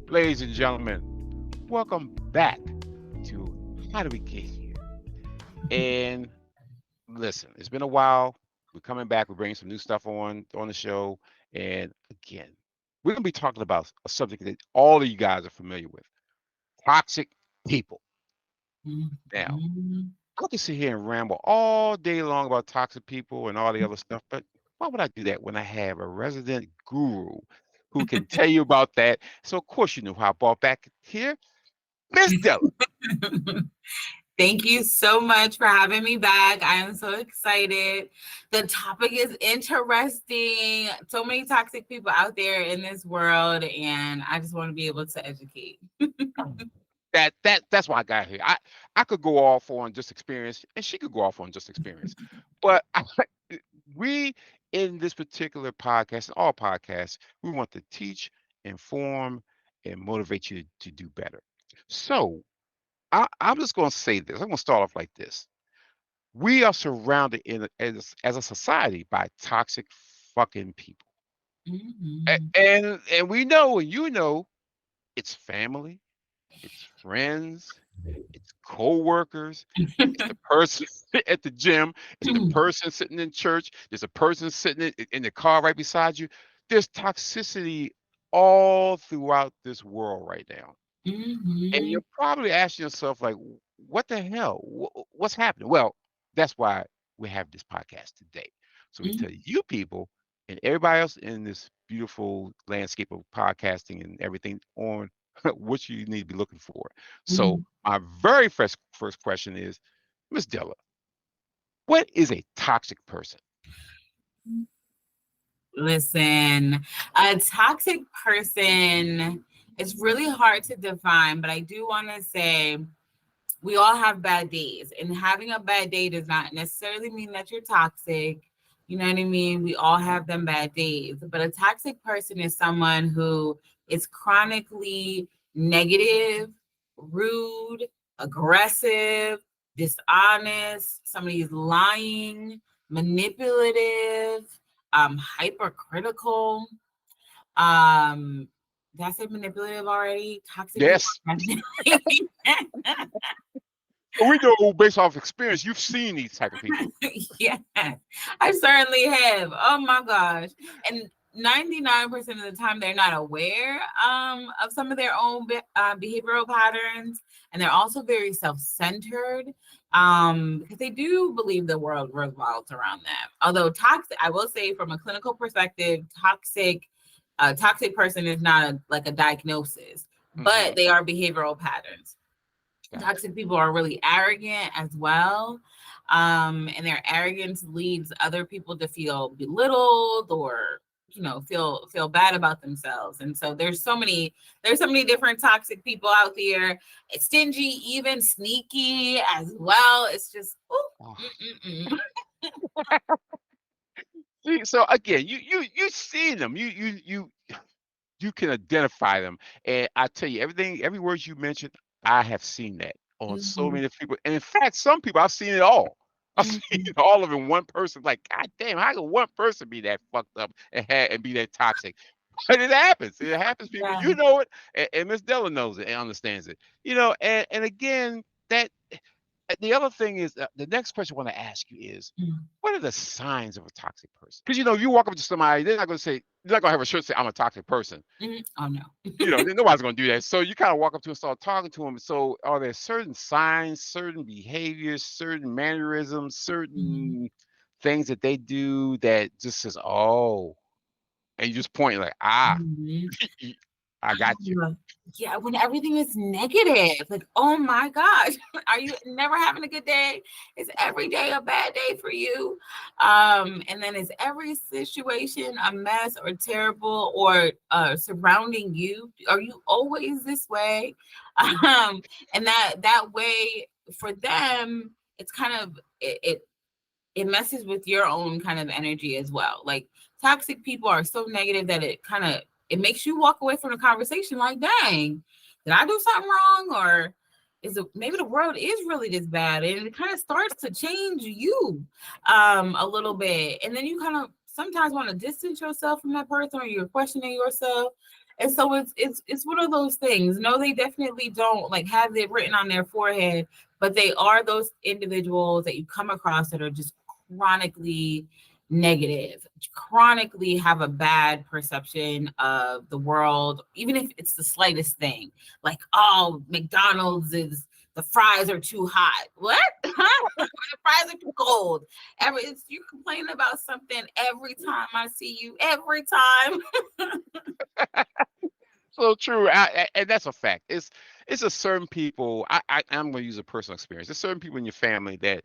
Ladies and gentlemen, welcome back to How Do We Get Here? And listen, it's been a while. We're coming back. We're bringing some new stuff on the show. And again, we're going to be talking about a subject that all of you guys are familiar with: toxic people. Now, Mhm. I could sit here and ramble all day long about toxic people and all the other stuff, but why would I do that when I have a resident guru who can tell you about that? So, of course, you know how I brought back here Miss Della. Thank you so much for having me back. I am so excited. The topic is interesting. So many toxic people out there in this world, and I just want to be able to educate. That's why I got here. I could go off on just experience, and she could go off on just experience, but we in this particular podcast, and all podcasts, we want to teach, inform, and motivate you to do better. So I'm just going to say this. I'm going to start off like this. We are surrounded as a society by toxic fucking people, Mhm. and we know, and you know, it's family, it's friends, it's coworkers, it's the person at the gym, it's the person sitting in church, there's a person sitting in the car right beside you. There's toxicity all throughout this world right now. And you're Mhm. probably asking yourself, like, what the hell? What's happening? Well, that's why we have this podcast today. So we tell Mhm. you people and everybody else in this beautiful landscape of podcasting and everything on what you need to be looking for. So Mhm. my very first question is, Miss Della, what is a toxic person? Listen, a toxic person is really hard to define, but I do want to say we all have bad days, and having a bad day does not necessarily mean that you're toxic. You know what I mean? We all have them bad days, but a toxic person is someone who is chronically negative, rude, aggressive, dishonest, somebody who's lying, manipulative, hypercritical. Um, did I say manipulative already? Toxic people Yes. are definitely We know based off experience, you've seen these type of people. yeah, I certainly have. Oh my gosh. And 99% of the time they're not aware of some of their own behavioral patterns, and they're also very self-centered because they do believe the world revolves around them. Although toxic, I will say from a clinical perspective, toxic person is not like a diagnosis, but Hmm. they are behavioral patterns. Gotcha. Toxic people are really arrogant as well, and their arrogance leads other people to feel belittled or feel bad about themselves. And so there's so many different toxic people out there. It's stingy, even sneaky as well. It's just Oh. mm-mm-mm. See, so again, you see them. You can identify them. And I tell you, every word you mentioned, I have seen that on so Mhm, many people. And in fact, some people I've seen it all. I've seen mhm. it all of it in one person. Like, God damn, how can one person be that fucked up and be that toxic? But it happens. It happens, people. Yeah. You know it, and Miss Della knows it and understands it. And again, that the other thing is the next question I want to ask you is, Mm, what are the signs of a toxic person? Because you walk up to somebody, they're not gonna have a shirt say I'm a toxic person. mhm. Oh no. Nobody's gonna do that. So you kind of walk up to them and start talking to them. So are there certain signs, certain behaviors, certain mannerisms, Mhm. certain things that they do that just says, oh, and you just point like, Mhm. I got you. Yeah, yeah, when everything is negative, like, oh my gosh, are you never having a good day? Is every day a bad day for you? And then is every situation a mess or terrible or surrounding you? Are you always this way? And that way for them, it's kind of it messes with your own kind of energy as well. Like toxic people are so negative that it makes you walk away from the conversation like, dang, did I do something wrong? Or is it maybe the world is really this bad? And it kind of starts to change you a little bit. And then you kind of sometimes want to distance yourself from that person or you're questioning yourself. And so it's one of those things. No, they definitely don't like have it written on their forehead, but they are those individuals that you come across that are just chronically negative, chronically have a bad perception of the world, even if it's the slightest thing. Like, oh, McDonald's is the fries are too hot. What? Huh? The fries are too cold. You're complaining about something every time I see you. Every time. So true. And that's a fact. It's a certain people. I'm going to use a personal experience. There's certain people in your family that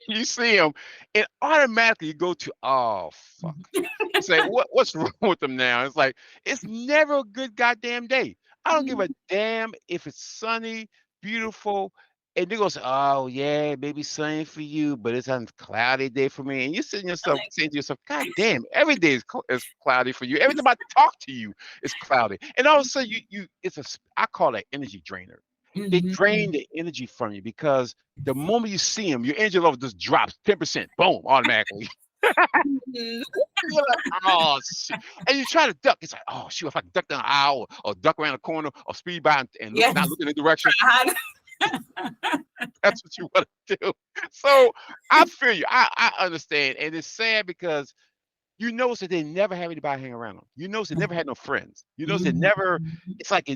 you see them, and automatically you go to, oh fuck. You say, what's wrong with them now? It's like it's never a good goddamn day. I don't give a damn if it's sunny, beautiful, and they go say, oh yeah, maybe sunny for you, but it's a cloudy day for me. And you're sitting yourself saying to yourself, God damn, every day is cloudy for you. Every time I talk to you, it's cloudy. And all of a sudden I call that energy drainer. It drained Mhm. the energy from you because the moment you see them, your energy level just drops 10%, boom, automatically. Mhm. You're like, oh shit. And you try to duck. It's like, oh shoot, if I can duck down the aisle or duck around the corner or speed by and look not Yes. look in the direction, that's what you want to do. So I feel you. I understand. And it's sad because you notice that they never have anybody hang around them. You notice they never had no friends. You notice they Mhm. never, it's like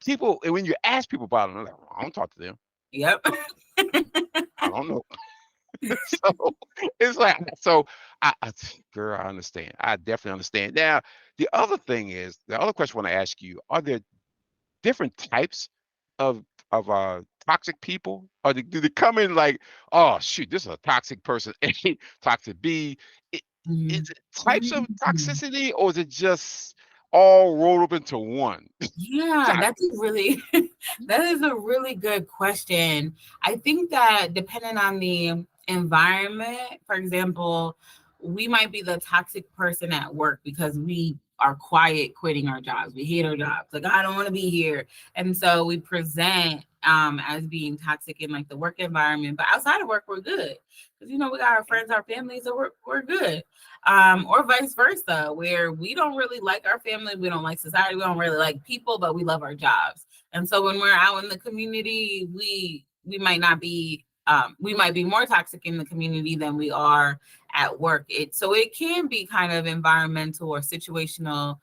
people, and when you ask people about them, they're like, I don't talk to them. Yep. I don't know. So it's like I girl, I understand. I definitely understand. Now, the other question I want to ask you, are there different types of toxic people? Or do they come in like, oh shoot, this is a toxic person A, toxic B? I- Is it types of Mhm. toxicity or is it just all rolled up into one? Yeah, that's a really that is a really good question. I think that depending on the environment, for example, we might be the toxic person at work because we are quiet quitting our jobs. We hate our jobs. Like, I don't want to be here. And so we present as being toxic in like the work environment, but outside of work we're good. Because we got our friends, our families, so we're good. Or vice versa, where we don't really like our family, we don't like society, we don't really like people, but we love our jobs. And so when we're out in the community, we might be more toxic in the community than we are at work. It can be kind of environmental or situationally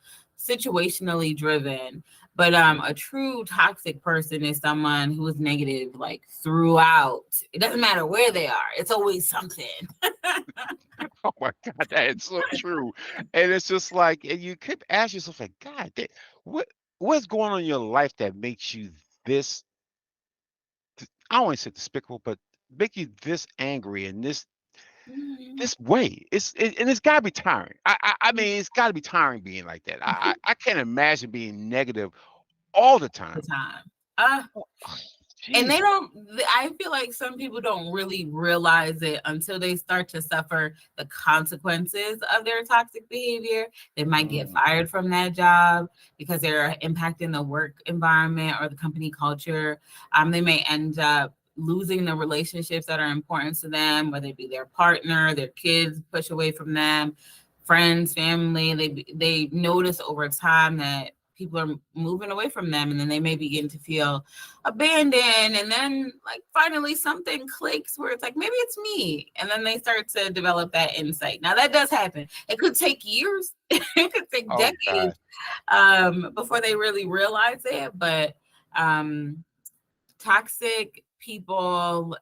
driven. But a true toxic person is someone who is negative like throughout. It doesn't matter where they are. It's always something. Oh my God, that is so true. And it's just like, and you could ask yourself, like, God, what what's going on in your life that makes you this? I don't want to say despicable, but make you this angry and Mhm. this way. And it's got to be tiring. I mean, it's got to be tiring being like that. I can't imagine being negative all the The time. time. Oh, And they Jesus. don't, I feel like some people don't really realize it until they start to suffer the consequences of their toxic behavior. They might get Mm, fired from that job because they're impacting the work environment or the company culture. They may end up losing the relationships that are important to them, whether it be their partner, their kids push away from them, friends, family. They notice over time that people are moving away from them, and then they may begin to feel abandoned, and then like finally something clicks where it's like maybe it's me, and then they start to develop that insight. Now that does happen. It could take years. It could take oh God. decades before they really realize it. But um toxic people,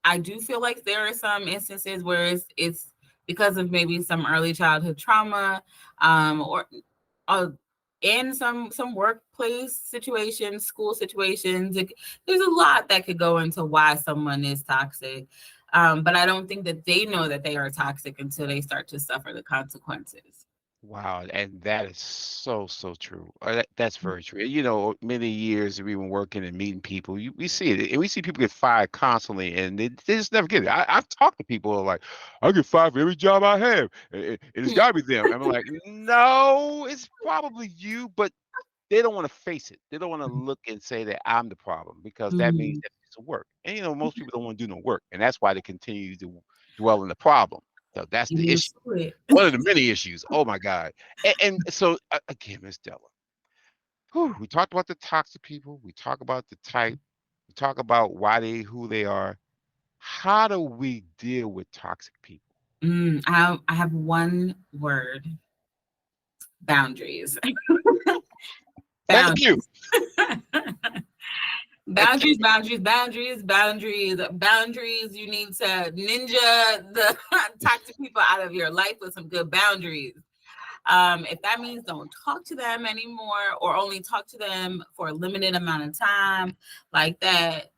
I do feel like there are some instances where it's because of maybe some early childhood trauma, or uh, in some workplace situations, school situations. There's a lot that could go into why someone is toxic. But I don't think that they know that they are toxic until they start to suffer the consequences. Wow, and that is so true. That's very true. Many years we've been working and meeting people. We see it, and we see people get fired constantly, and they just never get it. I've talked to people who are like, I get fired for every job I have, and it's got to be them. And I'm like, no, it's probably you, but they don't want to face it. They don't want to look and say that I'm the problem because that means Mhm. that it's work. And most people don't want to do no work, and that's why they continue to dwell in the problem. So that's the issue. Used to it. One of the many issues. Oh my God. And so again, Miss Della, Whew, we talked about the toxic people. We talk about the type. We talk about why they who they are. How do we deal with toxic people? I have one word: boundaries. Thank you. Boundaries. Boundaries, boundaries, boundaries, boundaries, boundaries. You need to ninja the toxic people out of your life with some good boundaries. If that means don't talk to them anymore or only talk to them for a limited amount of time, like that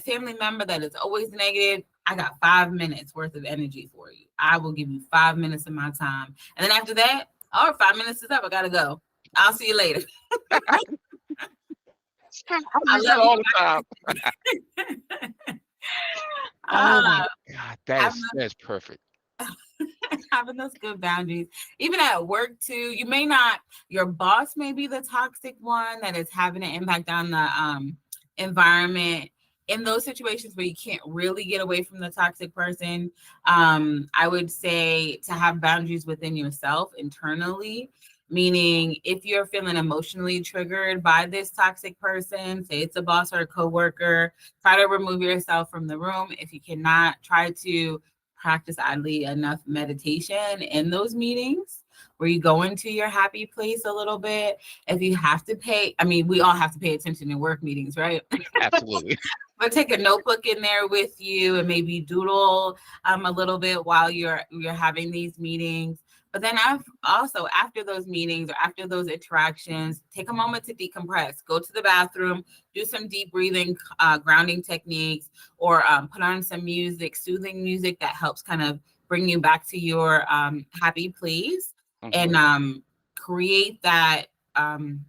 family member that is always negative, I got 5 minutes worth of energy for you. I will give you 5 minutes of my time. And then after that, 5 minutes is up. I gotta go. I'll see you later. I I use love that you. all the time. Oh my uh, God, having that's perfect. having those good boundaries, even at work too. You may not, your boss may be the toxic one that is having an impact on the environment. In those situations where you can't really get away from the toxic person, I would say to have boundaries within yourself internally. Meaning, if you're feeling emotionally triggered by this toxic person, say it's a boss or a coworker, try to remove yourself from the room. If you cannot, try to practice, oddly enough, meditation in those meetings where you go into your happy place a little bit. If you have to pay, I mean, we all have to pay attention in work meetings, right? Absolutely. But take a notebook in there with you and maybe doodle a little bit while you're having these meetings. But then I've also, after those meetings or after those interactions, take a moment to decompress. Go to the bathroom, do some deep breathing, grounding techniques, or put on some music, soothing music that helps kind of bring you back to your happy place, and Hmm. create that um,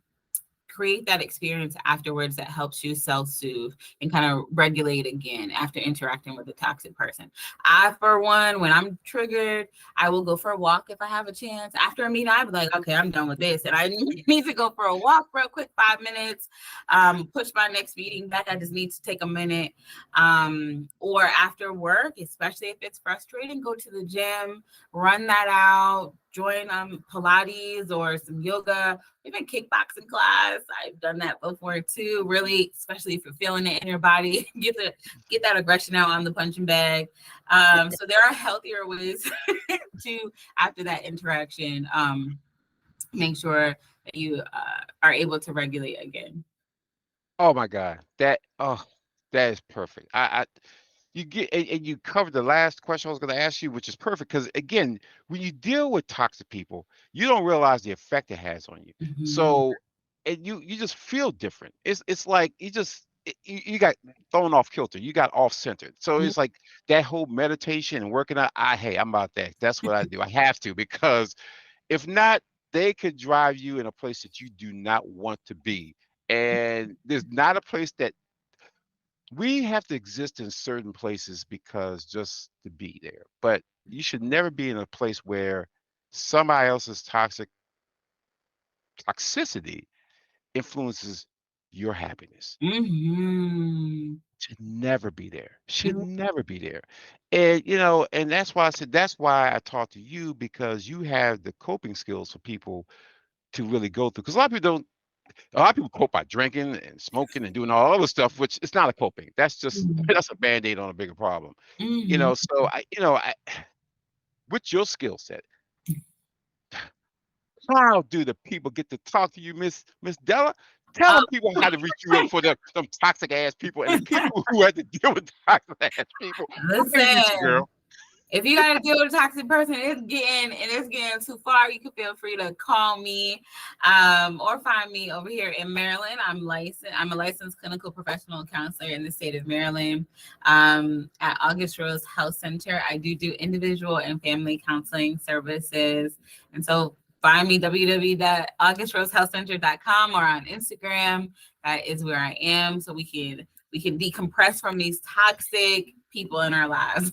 create that experience afterwards that helps you self-soothe and kind of regulate again after interacting with a toxic person. I, for one, when I'm triggered, I will go for a walk if I have a chance. After a meeting, I'll be like, okay, I'm done with this. And I need to go for a walk real quick, 5 minutes, push my next meeting back. I just need to take a minute. Or after work, especially if it's frustrating, go to the gym, run that out, join Pilates or some yoga, even kickboxing class. I've done that before too. Really, especially if you're feeling it in your body, get that aggression out on the punching bag. So there are healthier ways to, after that interaction, make sure that you are able to regulate again. Oh my God, that is perfect. You get and you covered the last question I was going to ask you, which is perfect because again, when you deal with toxic people, you don't realize the effect it has on you. Mhm. So, and you just feel different. It's like you got thrown off kilter. You got off centered. So it's like that whole meditation and working out. Hey, I'm about that. That's what I do. I have to because if not, they could drive you in a place that you do not want to be. And there's not a place that we have to exist in certain places because just to be there. But you should never be in a place where somebody else's toxicity influences your happiness. Mhm. Should never be there. Should never be there. And and that's why I said that's why I talked to you because you have the coping skills for people to really go through. Because a lot of people cope by drinking and smoking and doing all other stuff, which it's not a coping. That's just Mhm. that's a band-aid on a bigger problem. Mhm. So I with your skill set, how do the people get to talk to you, Miss Della? Tell them people how to reach you up for them toxic ass people and the people who had to deal with toxic ass people. How can they reach you, Listen, girl? if you gotta deal with a toxic person, it's getting too far. You can feel free to call me, or find me over here in Maryland. I'm a licensed clinical professional counselor in the state of Maryland. At August Rose Health Center, I do individual and family counseling services, and so find me www.augustrosehealthcenter.com or on Instagram. That is where I am, so we can decompress from these toxic people in our lives.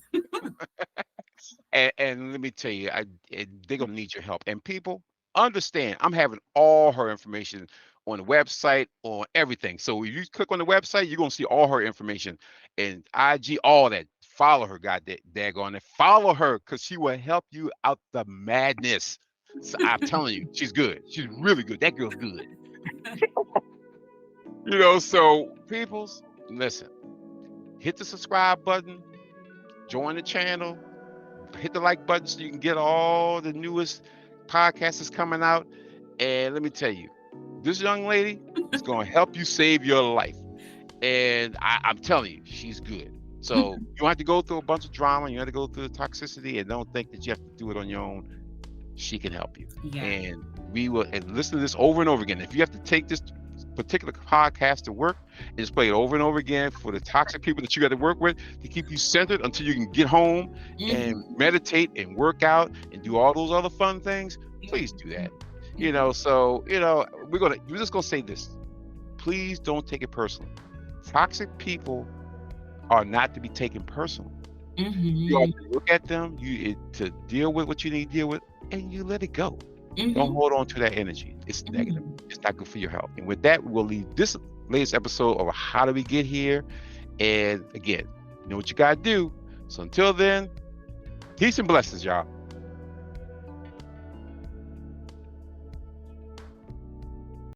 And let me tell you, they're gonna need your help. And people understand, I'm having all her information on the website, on everything. So if you click on the website, you're gonna see all her information and IG, all that. Follow her, God daggone it. Follow her because she will help you out the madness. So I'm telling you, she's good. She's really good. That girl's good. So peoples, listen, hit the subscribe button, join the channel, hit the like button so you can get all the newest podcasts that's coming out. And let me tell you, this young lady is going to help you save your life. And I'm telling you, she's good. So you don't have to go through a bunch of drama. You have to go through the toxicity, and don't think that you have to do it on your own. She can help you. Yeah. And we will, and listen to this over and over again. If you have to take this particular podcast to work and just play it over and over again for the toxic people that you got to work with to keep you centered until you can get home and meditate and work out and do all those other fun things, please do that. So we're just gonna say this. Please don't take it personally. Toxic people are not to be taken personal. You have to look at them, to deal with what you need to deal with, and you let it go. Don't hold on to that energy. It's negative. It's not good for your health. And with that, we'll leave this latest episode of How Do We Get Here? And again, you know what you got to do. So until then, peace and blessings, y'all.